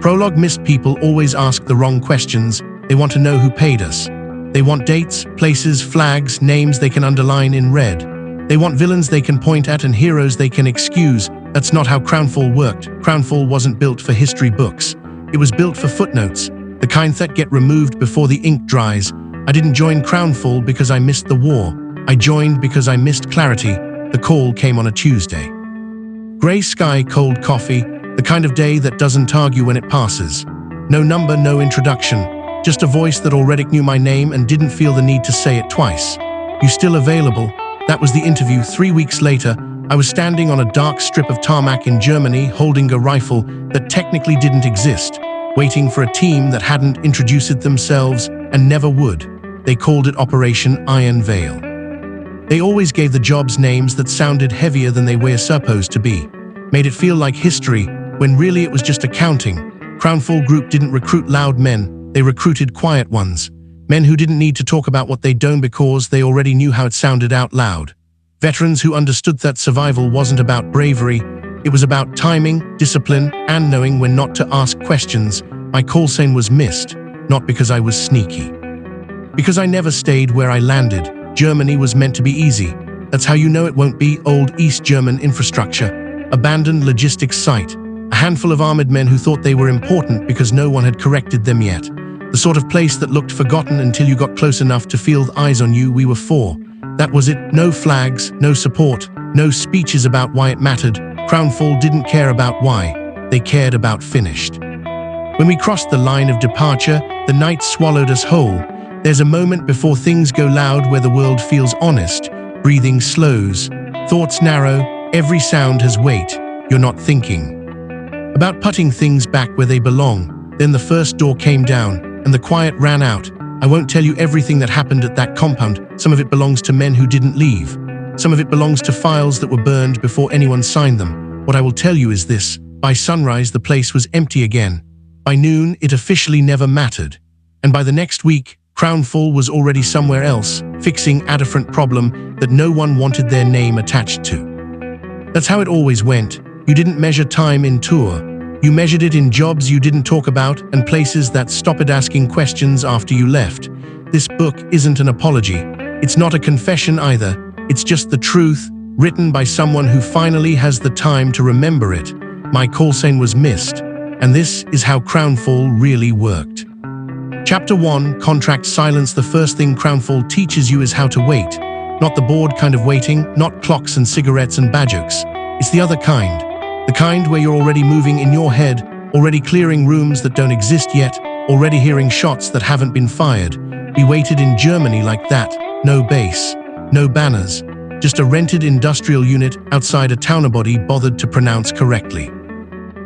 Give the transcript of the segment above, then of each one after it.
Prologue missed people always ask the wrong questions. They want to know who paid us. They want dates, places, flags, names they can underline in red. They want villains they can point at and heroes they can excuse. That's not how Crownfall worked. Crownfall wasn't built for history books. It was built for footnotes, the kind that get removed before the ink dries. I didn't join Crownfall because I missed the war. I joined because I missed clarity. The call came on a Tuesday. Grey sky, cold coffee, the kind of day that doesn't argue when it passes. No number, no introduction. Just a voice that already knew my name and didn't feel the need to say it twice. You still available? That was the interview. 3 weeks later, I was standing on a dark strip of tarmac in Germany holding a rifle that technically didn't exist, waiting for a team that hadn't introduced themselves and never would. They called it Operation Iron Veil. They always gave the jobs names that sounded heavier than they were supposed to be, made it feel like history, when really it was just accounting. Crownfall Group didn't recruit loud men, they recruited quiet ones. Men who didn't need to talk about what they'd done because they already knew how it sounded out loud. Veterans who understood that survival wasn't about bravery, it was about timing, discipline, and knowing when not to ask questions. My call sign was missed, not because I was sneaky. Because I never stayed where I landed. Germany was meant to be easy. That's how you know it won't be. Old East German infrastructure, abandoned logistics site, a handful of armored men who thought they were important because no one had corrected them yet. The sort of place that looked forgotten until you got close enough to feel the eyes on you. We were four. That was it. No flags, no support, no speeches about why it mattered. Crownfall didn't care about why. They cared about finished. When we crossed the line of departure, the night swallowed us whole. There's a moment before things go loud where the world feels honest. Breathing slows, thoughts narrow, every sound has weight. You're not thinking about putting things back where they belong. Then the first door came down, and the quiet ran out. I won't tell you everything that happened at that compound. Some of it belongs to men who didn't leave. Some of it belongs to files that were burned before anyone signed them. What I will tell you is this. By sunrise, the place was empty again. By noon, it officially never mattered. And by the next week, Crownfall was already somewhere else, fixing a different problem that no one wanted their name attached to. That's how it always went. You didn't measure time in tour. You measured it in jobs you didn't talk about and places that stopped asking questions after you left. This book isn't an apology. It's not a confession either. It's just the truth, written by someone who finally has the time to remember it. My call sign was missed, and this is how Crownfall really worked. Chapter 1, Contract Silence. The first thing Crownfall teaches you is how to wait. Not the bored kind of waiting, not clocks and cigarettes and badgers. It's the other kind. The kind where you're already moving in your head, already clearing rooms that don't exist yet, already hearing shots that haven't been fired. We waited in Germany like that. No base, no banners, just a rented industrial unit outside a town nobody bothered to pronounce correctly.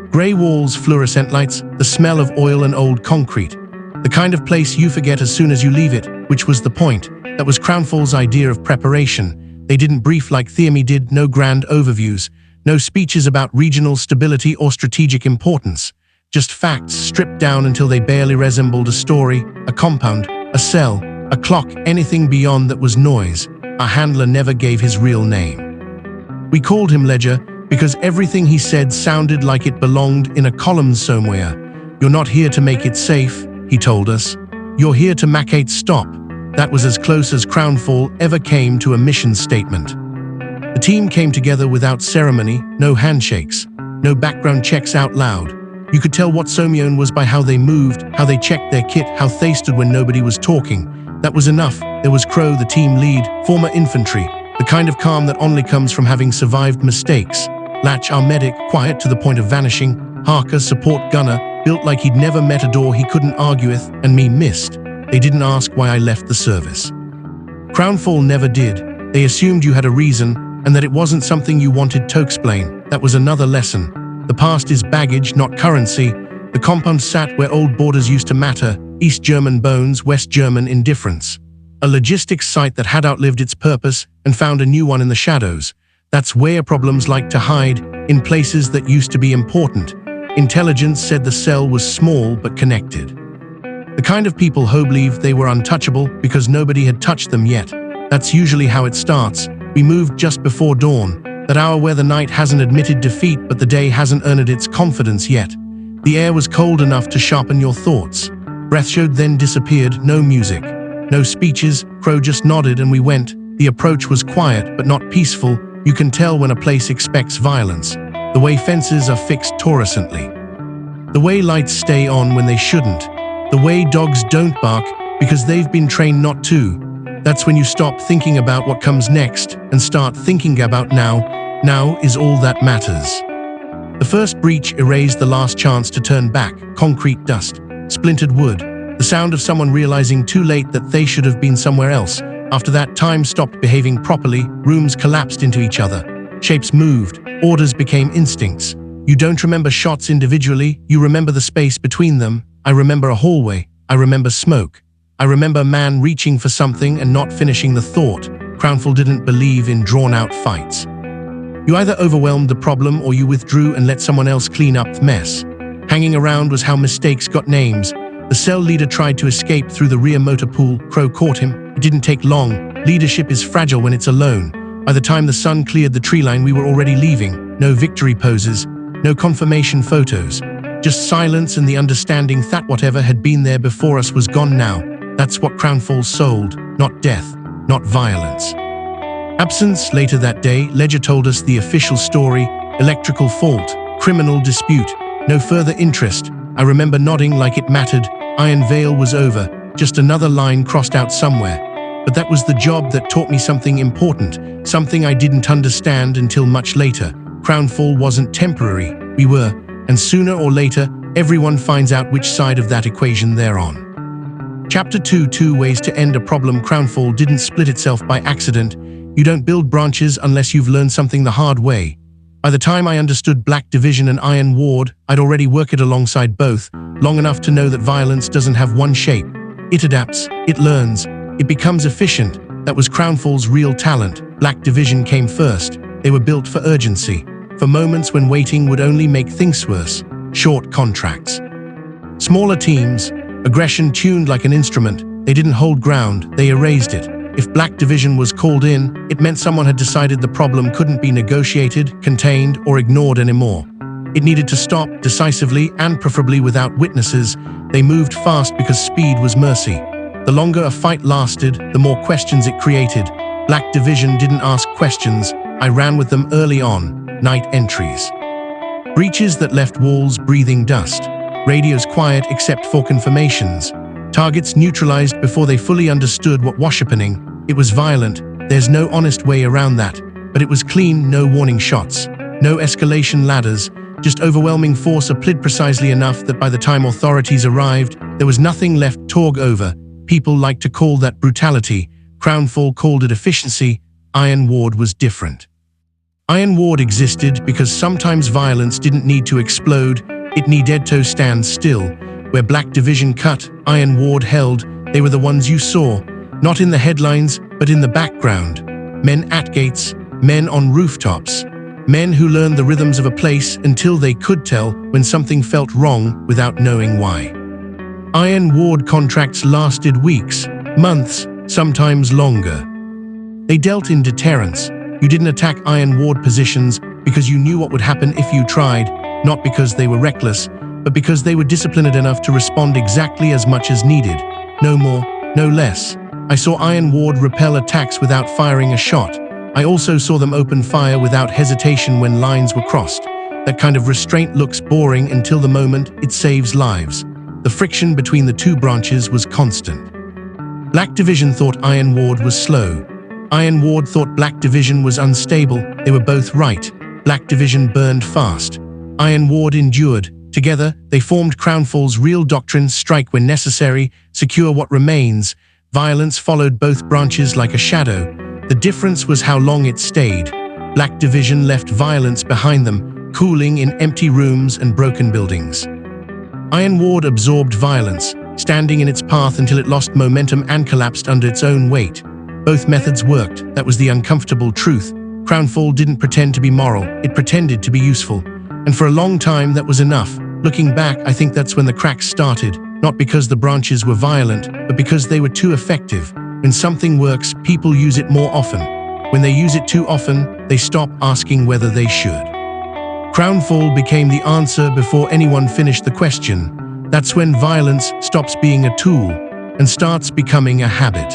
Grey walls, fluorescent lights, the smell of oil and old concrete. The kind of place you forget as soon as you leave it, which was the point. That was Crownfall's idea of preparation. They didn't brief like Theomy did, no grand overviews. No speeches about regional stability or strategic importance. Just facts stripped down until they barely resembled a story, a compound, a cell, a clock. Anything beyond that was noise. Our handler never gave his real name. We called him Ledger because everything he said sounded like it belonged in a column somewhere. You're not here to make it safe, he told us. You're here to make it stop. That was as close as Crownfall ever came to a mission statement. The team came together without ceremony, no handshakes, no background checks out loud. You could tell what Somyeon was by how they moved, how they checked their kit, how they stood when nobody was talking. That was enough. There was Crow, the team lead, former infantry, the kind of calm that only comes from having survived mistakes. Latch, our medic, quiet to the point of vanishing. Harker, support gunner, built like he'd never met a door he couldn't argue with, and me missed. They didn't ask why I left the service. Crownfall never did. They assumed you had a reason, and that it wasn't something you wanted to explain. That was another lesson. The past is baggage, not currency. The compound sat where old borders used to matter, East German bones, West German indifference. A logistics site that had outlived its purpose and found a new one in the shadows. That's where problems like to hide, in places that used to be important. Intelligence said the cell was small but connected. The kind of people who believed they were untouchable because nobody had touched them yet. That's usually how it starts. We moved just before dawn, that hour where the night hasn't admitted defeat but the day hasn't earned its confidence yet. The air was cold enough to sharpen your thoughts. Breath showed, then disappeared, no music. No speeches, Crow just nodded and we went. The approach was quiet but not peaceful. You can tell when a place expects violence. The way fences are fixed torrescently. The way lights stay on when they shouldn't. The way dogs don't bark because they've been trained not to. That's when you stop thinking about what comes next and start thinking about now. Now is all that matters. The first breach erased the last chance to turn back. Concrete dust, splintered wood, the sound of someone realizing too late that they should have been somewhere else. After that, time stopped behaving properly, rooms collapsed into each other. Shapes moved, orders became instincts. You don't remember shots individually, you remember the space between them. I remember a hallway, I remember smoke. I remember a man reaching for something and not finishing the thought. Crownfall didn't believe in drawn-out fights. You either overwhelmed the problem or you withdrew and let someone else clean up the mess. Hanging around was how mistakes got names. The cell leader tried to escape through the rear motor pool. Crow caught him. It didn't take long. Leadership is fragile when it's alone. By the time the sun cleared the tree line, we were already leaving. No victory poses, no confirmation photos. Just silence and the understanding that whatever had been there before us was gone now. That's what Crownfall sold. Not death, not violence. Absence. Later that day, Ledger told us the official story. Electrical fault, criminal dispute, no further interest. I remember nodding like it mattered. Iron Veil was over, just another line crossed out somewhere. But that was the job that taught me something important, something I didn't understand until much later. Crownfall wasn't temporary, we were, and sooner or later, everyone finds out which side of that equation they're on. Chapter 2: 2 Ways to End a Problem. Crownfall didn't split itself by accident. You don't build branches unless you've learned something the hard way. By the time I understood Black Division and Iron Ward, I'd already worked alongside both, long enough to know that violence doesn't have one shape. It adapts, it learns, it becomes efficient. That was Crownfall's real talent. Black Division came first. They were built for urgency, for moments when waiting would only make things worse. Short contracts. Smaller teams, aggression tuned like an instrument. They didn't hold ground, they erased it. If Black Division was called in, it meant someone had decided the problem couldn't be negotiated, contained, or ignored anymore. It needed to stop decisively and preferably without witnesses. They moved fast because speed was mercy. The longer a fight lasted, the more questions it created. Black Division didn't ask questions. I ran with them early on. Night entries. Breaches that left walls breathing dust. Radios quiet except for confirmations. Targets neutralized before they fully understood what was happening. It was violent, there's no honest way around that. But it was clean, no warning shots. No escalation ladders, just overwhelming force applied precisely enough that by the time authorities arrived, there was nothing left to talk over. People like to call that brutality. Crownfall called it efficiency. Iron Ward was different. Iron Ward existed because sometimes violence didn't need to explode, it needed to stand still. Where Black Division cut, Iron Ward held. They were the ones you saw, not in the headlines, but in the background. Men at gates, men on rooftops, men who learned the rhythms of a place until they could tell when something felt wrong without knowing why. Iron Ward contracts lasted weeks, months, sometimes longer. They dealt in deterrence. You didn't attack Iron Ward positions because you knew what would happen if you tried, not because they were reckless, but because they were disciplined enough to respond exactly as much as needed. No more, no less. I saw Iron Ward repel attacks without firing a shot. I also saw them open fire without hesitation when lines were crossed. That kind of restraint looks boring until the moment it saves lives. The friction between the two branches was constant. Black Division thought Iron Ward was slow. Iron Ward thought Black Division was unstable. They were both right. Black Division burned fast. Iron Ward endured. Together, they formed Crownfall's real doctrine: strike when necessary, secure what remains. Violence followed both branches like a shadow. The difference was how long it stayed. Black Division left violence behind them, cooling in empty rooms and broken buildings. Iron Ward absorbed violence, standing in its path until it lost momentum and collapsed under its own weight. Both methods worked. That was the uncomfortable truth. Crownfall didn't pretend to be moral, it pretended to be useful. And for a long time that was enough. Looking back, I think that's when the cracks started, not because the branches were violent, but because they were too effective. When something works, people use it more often. When they use it too often, they stop asking whether they should. Crownfall became the answer before anyone finished the question. That's when violence stops being a tool and starts becoming a habit.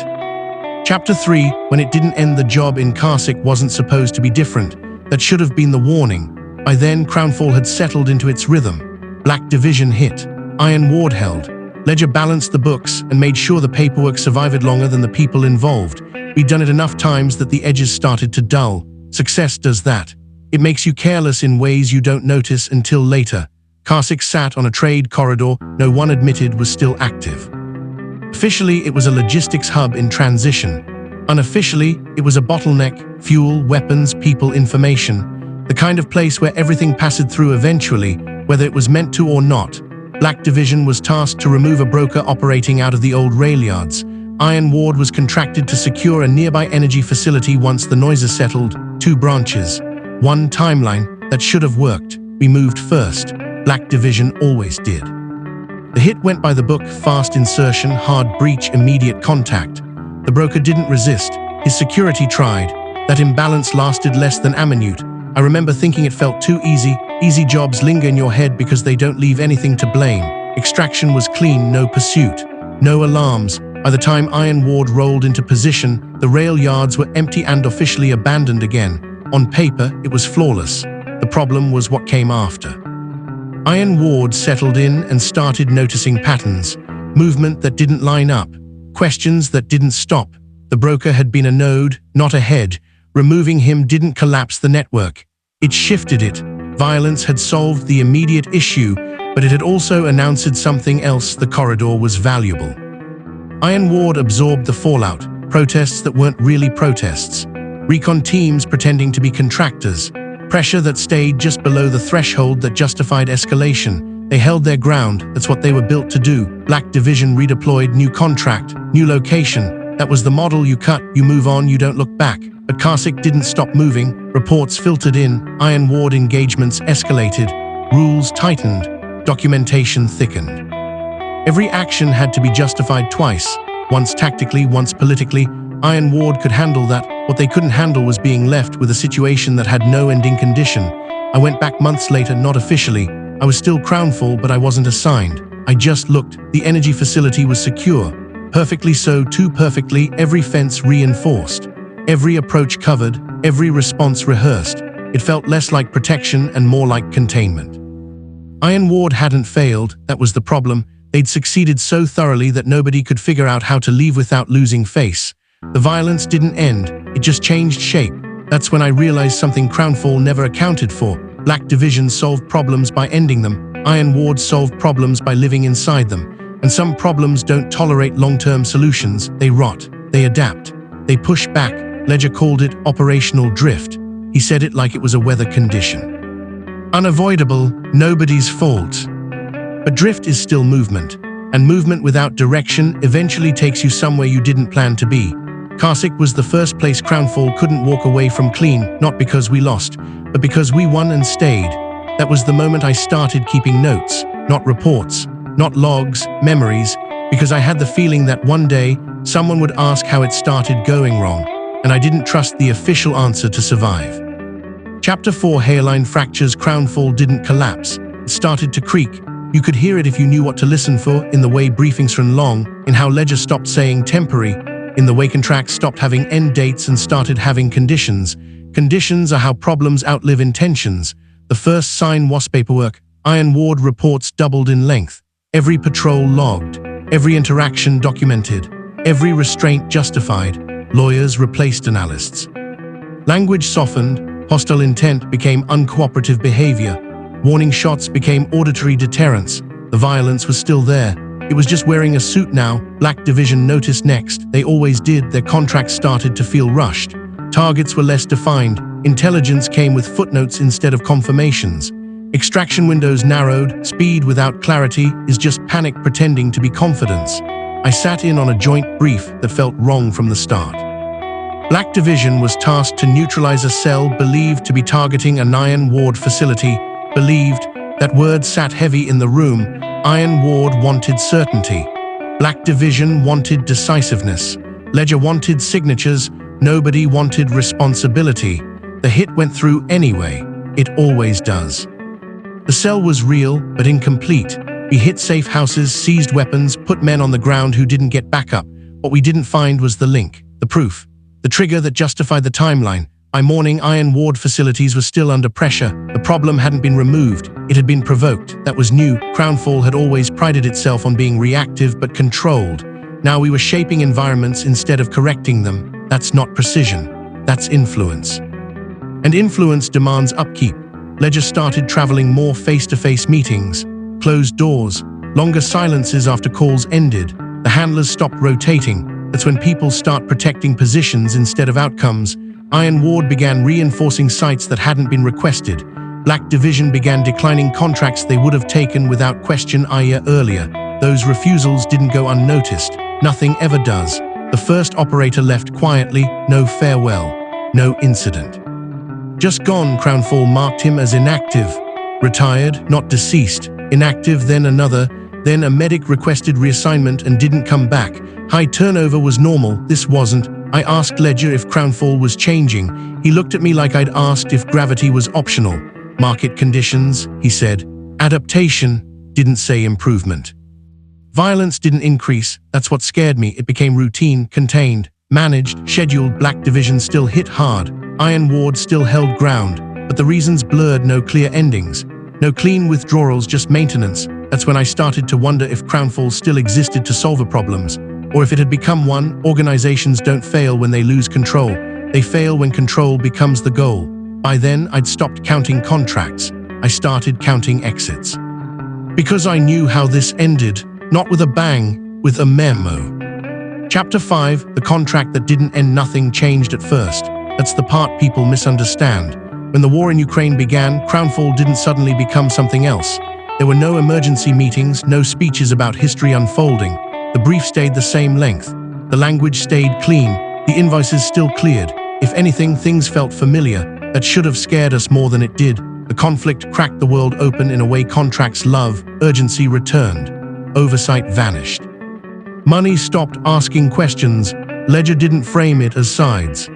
Chapter 3, when it didn't end, the job in Karsik wasn't supposed to be different. That should have been the warning. By then, Crownfall had settled into its rhythm. Black Division hit. Iron Ward held. Ledger balanced the books and made sure the paperwork survived longer than the people involved. We'd done it enough times that the edges started to dull. Success does that. It makes you careless in ways you don't notice until later. Karsik sat on a trade corridor no one admitted was still active. Officially, it was a logistics hub in transition. Unofficially, it was a bottleneck: fuel, weapons, people, information. The kind of place where everything passed through eventually, whether it was meant to or not. Black Division was tasked to remove a broker operating out of the old rail yards. Iron Ward was contracted to secure a nearby energy facility once the noises settled. 2 branches. 1 timeline that should have worked. We moved first. Black Division always did. The hit went by the book: fast insertion, hard breach, immediate contact. The broker didn't resist. His security tried. That imbalance lasted less than a minute. I remember thinking it felt too easy. Easy jobs linger in your head because they don't leave anything to blame. Extraction was clean, no pursuit, no alarms. By the time Iron Ward rolled into position, the rail yards were empty and officially abandoned again. On paper, it was flawless. The problem was what came after. Iron Ward settled in and started noticing patterns. Movement that didn't line up. Questions that didn't stop. The broker had been a node, not a head. Removing him didn't collapse the network. It shifted it. Violence had solved the immediate issue, but it had also announced something else: the corridor was valuable. Iron Ward absorbed the fallout. Protests that weren't really protests. Recon teams pretending to be contractors. Pressure that stayed just below the threshold that justified escalation. They held their ground. That's what they were built to do. Black Division redeployed. New contract, new location. That was the model: you cut, you move on, you don't look back. But Karsik didn't stop moving. Reports filtered in. Iron Ward engagements escalated. Rules tightened. Documentation thickened. Every action had to be justified twice. Once tactically, once politically. Iron Ward could handle that. What they couldn't handle was being left with a situation that had no ending condition. I went back months later, not officially. I was still Crownfall, but I wasn't assigned. I just looked. The energy facility was secure. Perfectly so, too perfectly. Every fence reinforced. Every approach covered. Every response rehearsed. It felt less like protection and more like containment. Iron Ward hadn't failed. That was the problem. They'd succeeded so thoroughly that nobody could figure out how to leave without losing face. The violence didn't end, it just changed shape. That's when I realized something Crownfall never accounted for. Black Division solved problems by ending them. Iron Ward solved problems by living inside them. And some problems don't tolerate long-term solutions. They rot. They adapt. They push back. Ledger called it operational drift. He said it like it was a weather condition. Unavoidable, nobody's fault. But drift is still movement. And movement without direction eventually takes you somewhere you didn't plan to be. Karsik was the first place Crownfall couldn't walk away from clean, not because we lost, but because we won and stayed. That was the moment I started keeping notes, not reports, not logs, memories, because I had the feeling that one day someone would ask how it started going wrong, and I didn't trust the official answer to survive. Chapter 4: Hairline fractures. Crownfall didn't collapse. It started to creak. You could hear it if you knew what to listen for, in the way briefings ran long, in how Ledger stopped saying temporary, in the way contracts stopped having end dates and started having conditions. Conditions are how problems outlive intentions. The first sign was paperwork. Iron Ward reports doubled in length. Every patrol logged. Every interaction documented. Every restraint justified. Lawyers replaced analysts. Language softened. Hostile intent became uncooperative behavior. Warning shots became auditory deterrence. The violence was still there. It was just wearing a suit now. Black Division noticed next. They always did. Their contracts started to feel rushed. Targets were less defined. Intelligence came with footnotes instead of confirmations. Extraction windows narrowed. Speed without clarity is just panic pretending to be confidence. I sat in on a joint brief that felt wrong from the start. Black Division was tasked to neutralize a cell believed to be targeting an Iron Ward facility. Believed. That word sat heavy in the room. Iron Ward wanted certainty. Black Division wanted decisiveness. Ledger wanted signatures. Nobody wanted responsibility. The hit went through anyway. It always does. The cell was real, but incomplete. We hit safe houses, seized weapons, put men on the ground who didn't get back up. What we didn't find was the link, the proof, the trigger that justified the timeline. By morning, Iron Ward facilities were still under pressure. The problem hadn't been removed, it had been provoked. That was new. Crownfall had always prided itself on being reactive but controlled. Now we were shaping environments instead of correcting them. That's not precision, that's influence. And influence demands upkeep. Ledger started traveling more face-to-face meetings, closed doors, longer silences after calls ended. The handlers stopped rotating. That's when people start protecting positions instead of outcomes. Iron Ward began reinforcing sites that hadn't been requested. Black Division began declining contracts they would have taken without question a year earlier. Those refusals didn't go unnoticed. Nothing ever does. The first operator left quietly, no farewell, no incident. Just gone, Crownfall marked him as inactive. Retired, not deceased. Inactive, then another. Then a medic requested reassignment and didn't come back. High turnover was normal, this wasn't. I asked Ledger if Crownfall was changing. He looked at me like I'd asked if gravity was optional. Market conditions, he said. Adaptation, didn't say improvement. Violence didn't increase, that's what scared me. It became routine, contained, managed, scheduled. Black Division still hit hard. Iron Ward still held ground, but the reasons blurred, no clear endings. No clean withdrawals, just maintenance. That's when I started to wonder if Crownfall still existed to solve problems, or if it had become one. Organizations don't fail when they lose control. They fail when control becomes the goal. By then, I'd stopped counting contracts. I started counting exits. Because I knew how this ended, not with a bang, with a memo. Chapter 5, the contract that didn't end. Nothing changed at first. That's the part people misunderstand. When the war in Ukraine began, Crownfall didn't suddenly become something else. There were no emergency meetings, no speeches about history unfolding. The brief stayed the same length. The language stayed clean. The invoices still cleared. If anything, things felt familiar. That should have scared us more than it did. The conflict cracked the world open in a way contracts love. Urgency returned. Oversight vanished. Money stopped asking questions. Ledger didn't frame it as sides.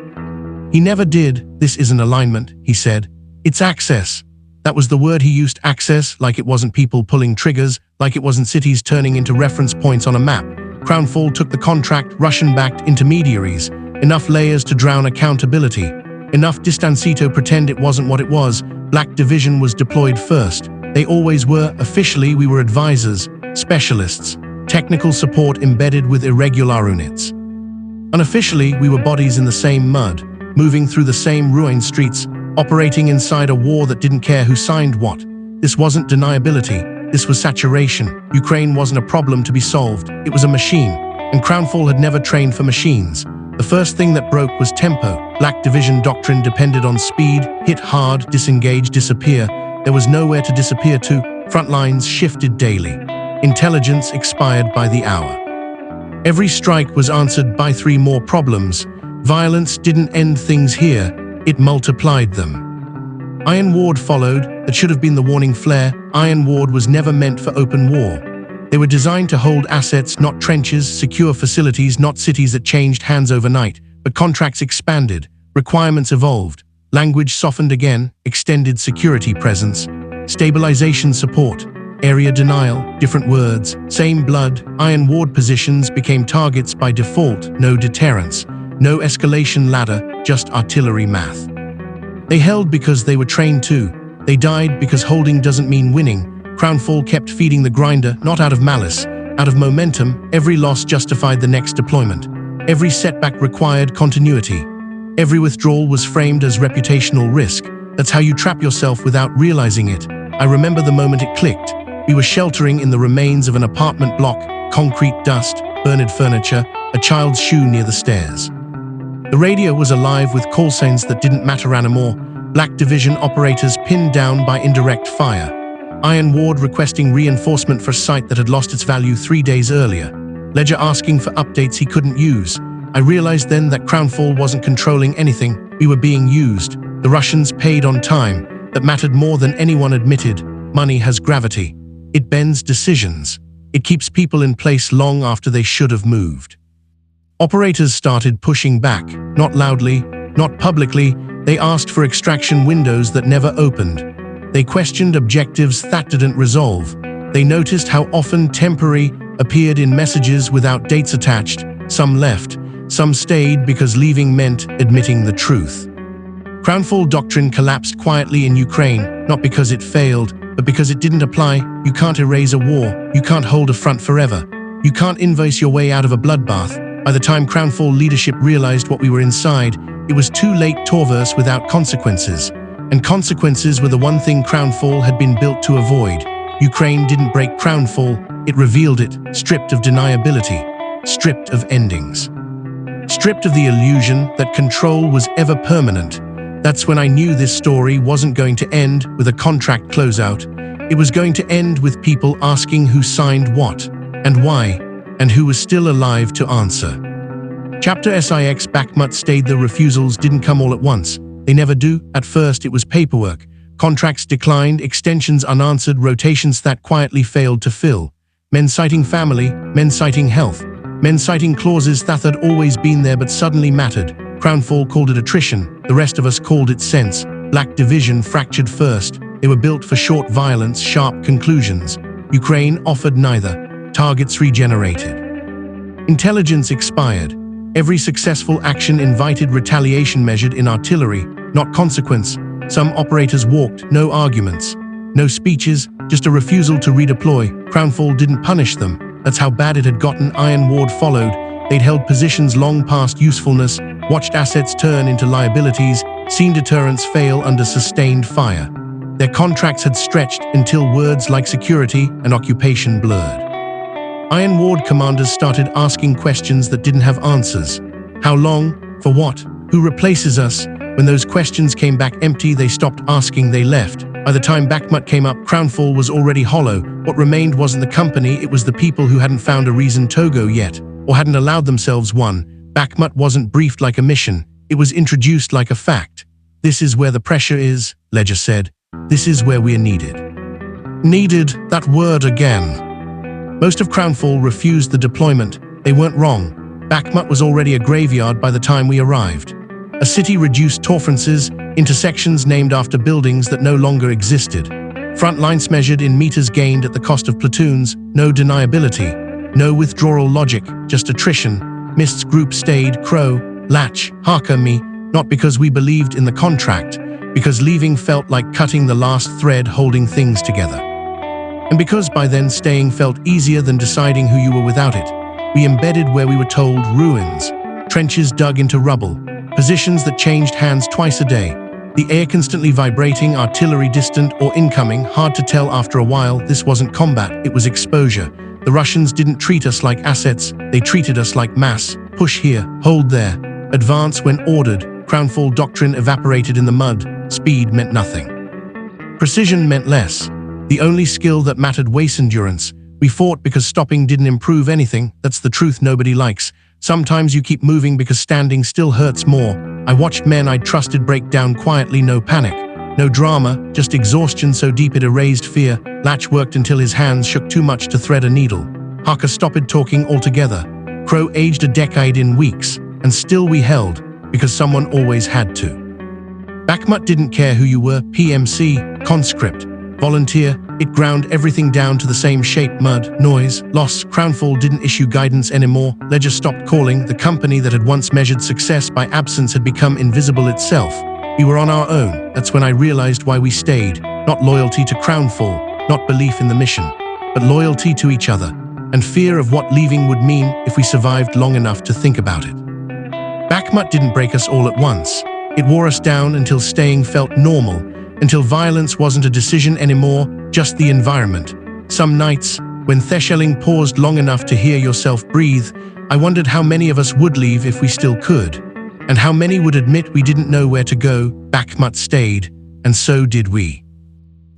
He never did. This isn't alignment, he said. It's access. That was the word he used, access, like it wasn't people pulling triggers, like it wasn't cities turning into reference points on a map. Crownfall took the contract, Russian-backed intermediaries, enough layers to drown accountability, enough distancito pretend it wasn't what it was. Black Division was deployed first. They always were. Officially, we were advisors, specialists, technical support embedded with irregular units. Unofficially, we were bodies in the same mud, moving through the same ruined streets, operating inside a war that didn't care who signed what. This wasn't deniability, this was saturation. Ukraine wasn't a problem to be solved, it was a machine, and Crownfall had never trained for machines. The first thing that broke was tempo. Black Division doctrine depended on speed, hit hard, disengage, disappear. There was nowhere to disappear to. Front lines shifted daily. Intelligence expired by the hour. Every strike was answered by 3 more problems. Violence didn't end things here, it multiplied them. Iron Ward followed. That should have been the warning flare. Iron Ward was never meant for open war. They were designed to hold assets, not trenches, secure facilities, not cities that changed hands overnight. But contracts expanded, requirements evolved, language softened again, extended security presence, stabilization support, area denial, different words, same blood. Iron Ward positions became targets by default, no deterrence. No escalation ladder, just artillery math. They held because they were trained to. They died because holding doesn't mean winning. Crownfall kept feeding the grinder, not out of malice, out of momentum. Every loss justified the next deployment. Every setback required continuity. Every withdrawal was framed as reputational risk. That's how you trap yourself without realizing it. I remember the moment it clicked. We were sheltering in the remains of an apartment block, concrete dust, burned furniture, a child's shoe near the stairs. The radio was alive with call signs that didn't matter anymore. Black Division operators pinned down by indirect fire. Iron Ward requesting reinforcement for a site that had lost its value 3 days earlier. Ledger asking for updates he couldn't use. I realized then that Crownfall wasn't controlling anything. We were being used. The Russians paid on time. That mattered more than anyone admitted. Money has gravity. It bends decisions. It keeps people in place long after they should have moved. Operators started pushing back, not loudly, not publicly. They asked for extraction windows that never opened. They questioned objectives that didn't resolve. They noticed how often temporary appeared in messages without dates attached. Some left, some stayed because leaving meant admitting the truth. Crownfall doctrine collapsed quietly in Ukraine, not because it failed, but because it didn't apply. You can't erase a war, you can't hold a front forever, you can't invoice your way out of a bloodbath. By the time Crownfall leadership realized what we were inside, it was too late. Torverse without consequences. And consequences were the one thing Crownfall had been built to avoid. Ukraine didn't break Crownfall, it revealed it, stripped of deniability, stripped of endings, stripped of the illusion that control was ever permanent. That's when I knew this story wasn't going to end with a contract closeout. It was going to end with people asking who signed what, and why, and who was still alive to answer. Chapter 6 Bakhmut stayed. The refusals didn't come all at once. They never do. At first it was paperwork. Contracts declined, extensions unanswered, rotations that quietly failed to fill. Men citing family, men citing health, men citing clauses that had always been there but suddenly mattered. Crownfall called it attrition, the rest of us called it sense. Black division fractured first. They were built for short violence, sharp conclusions. Ukraine offered neither. Targets regenerated. Intelligence expired. Every successful action invited retaliation measured in artillery, not consequence. Some operators walked, no arguments, no speeches, just a refusal to redeploy. Crownfall didn't punish them. That's how bad it had gotten. Iron Ward followed. They'd held positions long past usefulness, watched assets turn into liabilities, seen deterrence fail under sustained fire. Their contracts had stretched until words like security and occupation blurred. Iron Ward commanders started asking questions that didn't have answers. How long? For what? Who replaces us? When those questions came back empty, they stopped asking, they left. By the time Bakhmut came up, Crownfall was already hollow. What remained wasn't the company, it was the people who hadn't found a reason to go yet, or hadn't allowed themselves one. Bakhmut wasn't briefed like a mission, it was introduced like a fact. This is where the pressure is, Ledger said. This is where we're needed. Needed, that word again. Most of Crownfall refused the deployment. They weren't wrong. Bakhmut was already a graveyard by the time we arrived. A city reduced to references, intersections named after buildings that no longer existed. Front lines measured in meters gained at the cost of platoons, no deniability, no withdrawal logic, just attrition. Mist's group stayed, Crow, Latch, Harker, me, not because we believed in the contract, because leaving felt like cutting the last thread holding things together. And because by then staying felt easier than deciding who you were without it. We embedded where we were told, ruins, trenches dug into rubble, positions that changed hands twice a day, the air constantly vibrating, artillery distant or incoming, hard to tell after a while. This wasn't combat, it was exposure. The Russians didn't treat us like assets, they treated us like mass. Push here, hold there, advance when ordered. Crownfall doctrine evaporated in the mud. Speed meant nothing. Precision meant less. The only skill that mattered was endurance. We fought because stopping didn't improve anything. That's the truth nobody likes. Sometimes you keep moving because standing still hurts more. I watched men I'd trusted break down quietly, no panic, no drama, just exhaustion so deep it erased fear. Latch worked until his hands shook too much to thread a needle. Harker stopped talking altogether. Crow aged a decade in weeks, and still we held, because someone always had to. Bakhmut didn't care who you were, PMC, conscript, volunteer, it ground everything down to the same shape, mud, noise, loss. Crownfall didn't issue guidance anymore. Ledger stopped calling. The company that had once measured success by absence had become invisible itself. We were on our own. That's when I realized why we stayed. Not loyalty to Crownfall, not belief in the mission, but loyalty to each other, and fear of what leaving would mean if we survived long enough to think about it. Bakhmut didn't break us all at once. It wore us down until staying felt normal, until violence wasn't a decision anymore, just the environment. Some nights, when shelling paused long enough to hear yourself breathe, I wondered how many of us would leave if we still could, and how many would admit we didn't know where to go. Bakhmut stayed, and so did we.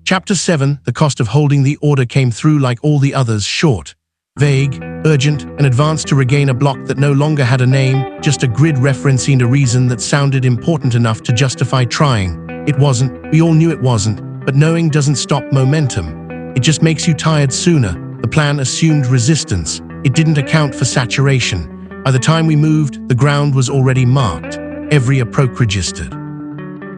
Chapter 7, the cost of holding the order came through like all the others, short, vague, urgent, and advanced to regain a block that no longer had a name, just a grid referencing a reason that sounded important enough to justify trying. It wasn't, we all knew it wasn't, but knowing doesn't stop momentum. It just makes you tired sooner. The plan assumed resistance. It didn't account for saturation. By the time we moved, the ground was already marked. Every approach registered.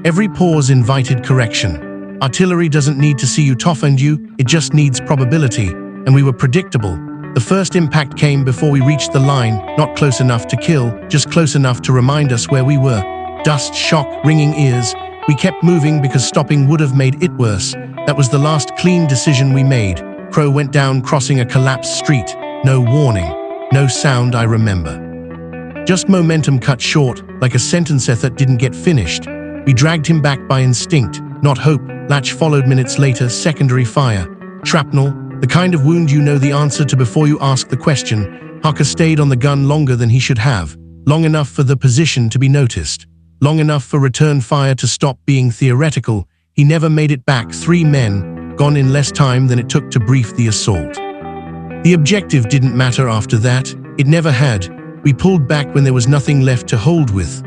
Every pause invited correction. Artillery doesn't need to see you toughen you, it just needs probability, and we were predictable. The first impact came before we reached the line, not close enough to kill, just close enough to remind us where we were. Dust, shock, ringing ears. We kept moving because stopping would have made it worse. That was the last clean decision we made. Crow went down crossing a collapsed street. No warning, no sound I remember. Just momentum cut short, like a sentence that didn't get finished. We dragged him back by instinct, not hope. Latch followed minutes later, secondary fire. Shrapnel, the kind of wound you know the answer to before you ask the question. Harker stayed on the gun longer than he should have, long enough for the position to be noticed, long enough for return fire to stop being theoretical. He never made it back. 3 men, gone in less time than it took to brief the assault. The objective didn't matter after that, it never had. We pulled back when there was nothing left to hold with.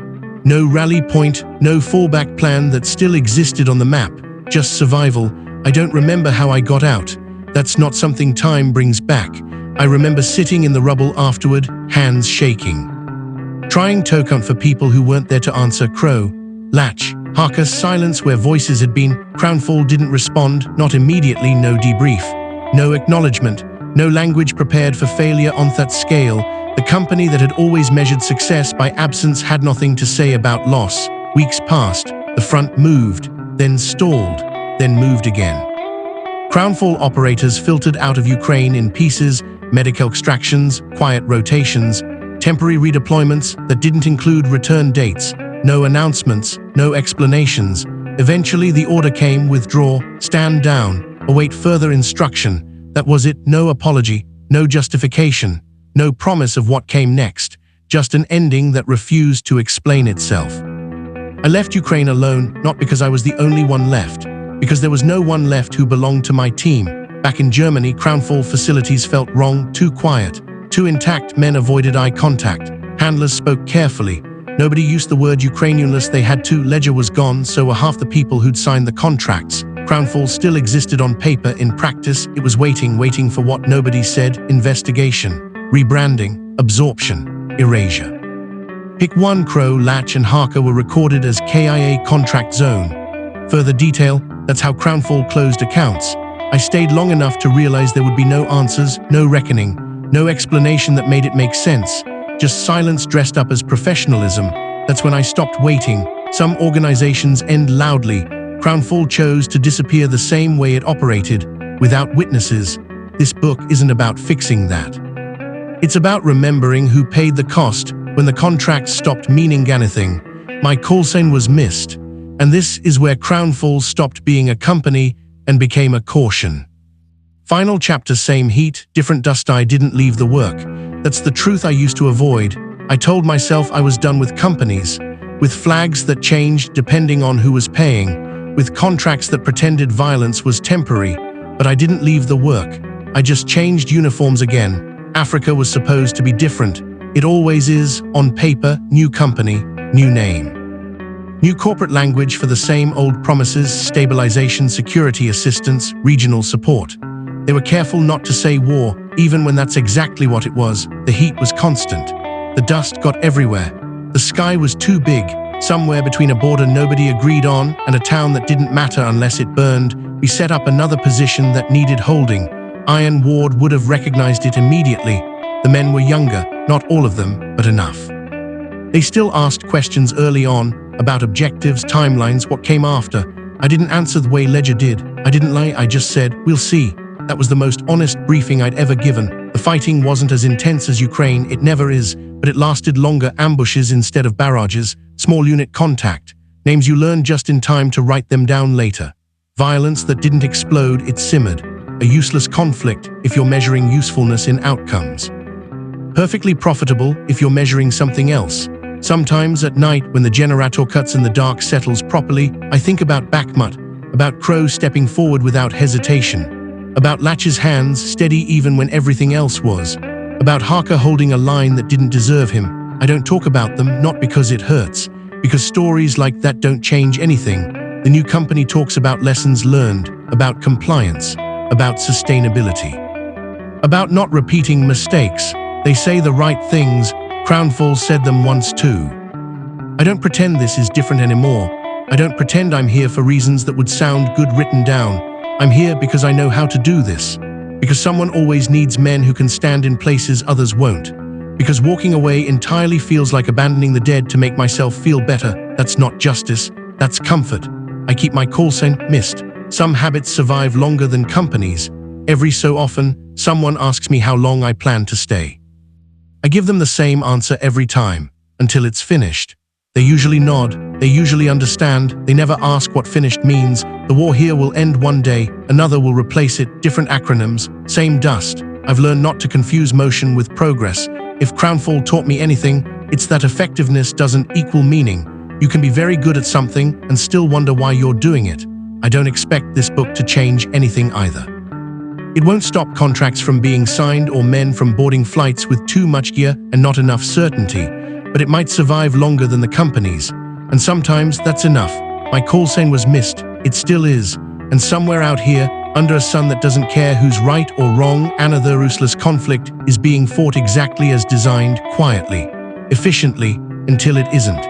No rally point, no fallback plan that still existed on the map, just survival. I don't remember how I got out. That's not something time brings back. I remember sitting in the rubble afterward, hands shaking. Trying to account for people who weren't there to answer. Crow, Latch, Harker, silence where voices had been. Crownfall didn't respond, not immediately. No debrief, no acknowledgement, no language prepared for failure on that scale. The company that had always measured success by absence had nothing to say about loss. Weeks passed, the front moved, then stalled, then moved again. Crownfall operators filtered out of Ukraine in pieces, medical extractions, quiet rotations, temporary redeployments that didn't include return dates, no announcements, no explanations. Eventually the order came: withdraw, stand down, await further instruction. That was it. No apology, no justification, no promise of what came next, just an ending that refused to explain itself. I left Ukraine alone, not because I was the only one left, because there was no one left who belonged to my team. Back in Germany, Crownfall facilities felt wrong, too quiet, too intact. Men avoided eye contact. Handlers spoke carefully. Nobody used the word Ukrainian unless they had to. Ledger was gone, so were half the people who'd signed the contracts. Crownfall still existed on paper. In practice, it was waiting for what nobody said: investigation, rebranding, absorption, erasure. Pick one. Crow, Latch, and Harker were recorded as KIA contract zone. Further detail, that's how Crownfall closed accounts. I stayed long enough to realize there would be no answers, no reckoning, no explanation that made it make sense. Just silence dressed up as professionalism. That's when I stopped waiting. Some organizations end loudly. Crownfall chose to disappear the same way it operated, without witnesses. This book isn't about fixing that. It's about remembering who paid the cost when the contract stopped meaning anything. My call sign was missed, and this is where Crownfall stopped being a company and became a caution. Final chapter: same heat, different dust. I didn't leave the work. That's the truth I used to avoid. I told myself I was done with companies, with flags that changed depending on who was paying, with contracts that pretended violence was temporary. But I didn't leave the work. I just changed uniforms again. Africa was supposed to be different. It always is, on paper. New company, new name. New corporate language for the same old promises: stabilization, security assistance, regional support. They were careful not to say war, even when that's exactly what it was. The heat was constant. The dust got everywhere. The sky was too big, somewhere between a border nobody agreed on and a town that didn't matter unless it burned. We set up another position that needed holding. Iron Ward would have recognized it immediately. The men were younger, not all of them, but enough. They still asked questions early on, about objectives, timelines, what came after. I didn't answer the way Ledger did. I didn't lie, I just said, "We'll see." That was the most honest briefing I'd ever given. The fighting wasn't as intense as Ukraine, it never is, but it lasted longer. Ambushes instead of barrages, small unit contact, names you learn just in time to write them down later. Violence that didn't explode, it simmered. A useless conflict if you're measuring usefulness in outcomes. Perfectly profitable if you're measuring something else. Sometimes at night, when the generator cuts and the dark settles properly, I think about Bakhmut, about Crow stepping forward without hesitation, about Latch's hands steady even when everything else was, about Harker holding a line that didn't deserve him. I don't talk about them, not because it hurts, because stories like that don't change anything. The new company talks about lessons learned, about compliance, about sustainability, about not repeating mistakes. They say the right things. Crownfall said them once too. I don't pretend this is different anymore. I don't pretend I'm here for reasons that would sound good written down. I'm here because I know how to do this. Because someone always needs men who can stand in places others won't. Because walking away entirely feels like abandoning the dead to make myself feel better. That's not justice, that's comfort. I keep my call sign missed. Some habits survive longer than companies. Every so often, someone asks me how long I plan to stay. I give them the same answer every time, until it's finished. They usually nod, they usually understand, they never ask what finished means. The war here will end one day, another will replace it, different acronyms, same dust. I've learned not to confuse motion with progress. If crownfall taught me anything, it's that effectiveness doesn't equal meaning. You can be very good at something and still wonder why you're doing it. I don't expect this book to change anything either. It won't stop contracts from being signed or men from boarding flights with too much gear and not enough certainty, but it might survive longer than the companies. And sometimes that's enough. My call sign was missed, it still is. And somewhere out here, under a sun that doesn't care who's right or wrong, the ruthless conflict is being fought exactly as designed, quietly, efficiently, until it isn't.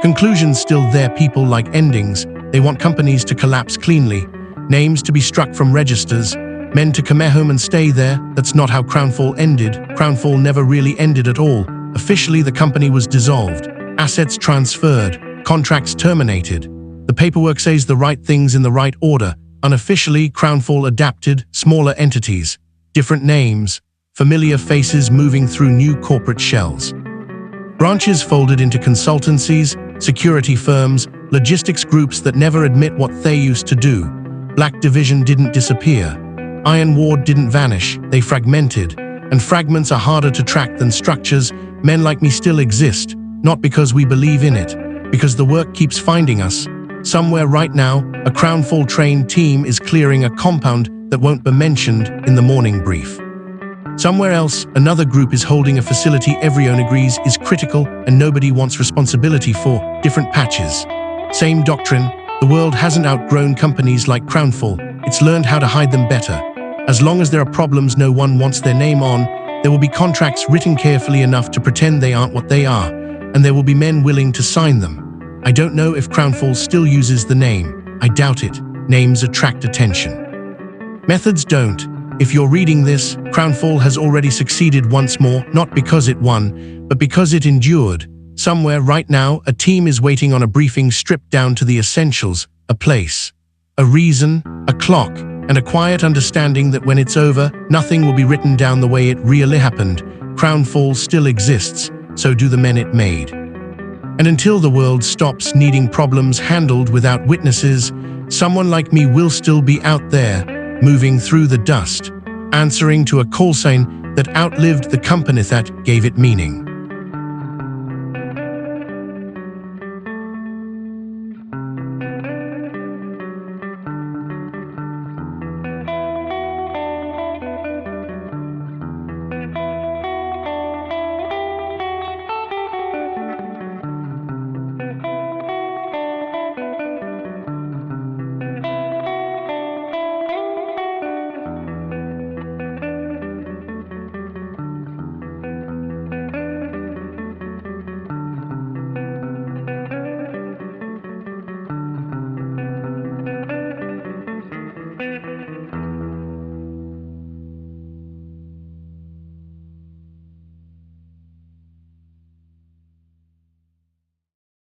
Conclusions still there, people like endings. They want companies to collapse cleanly, names to be struck from registers, men to come home and stay there. That's not how Crownfall ended. Crownfall never really ended at all. Officially, the company was dissolved, assets transferred, contracts terminated. The paperwork says the right things in the right order. Unofficially, Crownfall adapted, smaller entities, different names, familiar faces moving through new corporate shells. Branches folded into consultancies, security firms, logistics groups that never admit what they used to do. Black Division didn't disappear. Iron Ward didn't vanish, they fragmented. And fragments are harder to track than structures. Men like me still exist, not because we believe in it, because the work keeps finding us. Somewhere right now, a Crownfall trained team is clearing a compound that won't be mentioned in the morning brief. Somewhere else, another group is holding a facility everyone agrees is critical and nobody wants responsibility for. Different patches. Same doctrine. The world hasn't outgrown companies like Crownfall. It's learned how to hide them better. As long as there are problems no one wants their name on, there will be contracts written carefully enough to pretend they aren't what they are, and there will be men willing to sign them. I don't know if Crownfall still uses the name. I doubt it. Names attract attention. Methods don't. If you're reading this, Crownfall has already succeeded once more, not because it won, but because it endured. Somewhere right now, a team is waiting on a briefing stripped down to the essentials, a place, a reason, a clock, and a quiet understanding that when it's over, nothing will be written down the way it really happened. Crownfall still exists, so do the men it made. And until the world stops needing problems handled without witnesses, someone like me will still be out there, moving through the dust, answering to a call sign that outlived the company that gave it meaning.